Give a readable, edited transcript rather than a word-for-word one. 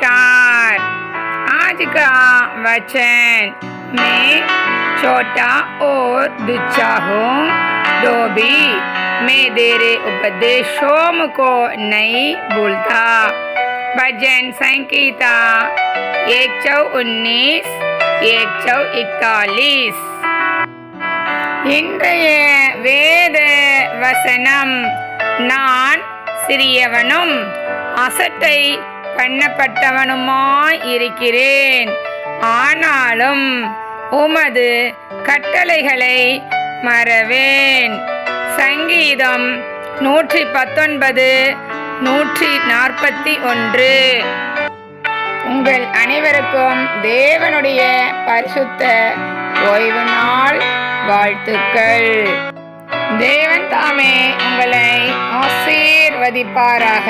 नमस्कार। आज का वचन मैं छोटा और दुच्चा हूँ, तो भी मैं तेरे उपदेशों को नहीं भूलता। भजन संगीता 119 141। இன்றைய வேத வசனம், நான் சிறியவனும் அசட்டை பண்ணப்பட்டவனுமாய் இருக்கிறேன், ஆனாலும் உமது கட்டளைகளை மறவேன். சங்கீதம் 119 141. உங்கள் அனைவருக்கும் தேவனுடைய பரிசுத்த ஓய்வு நாள் வாழ்த்துக்கள். தேவன் தாமே உங்களை ஆசீர்வதிப்பாராக.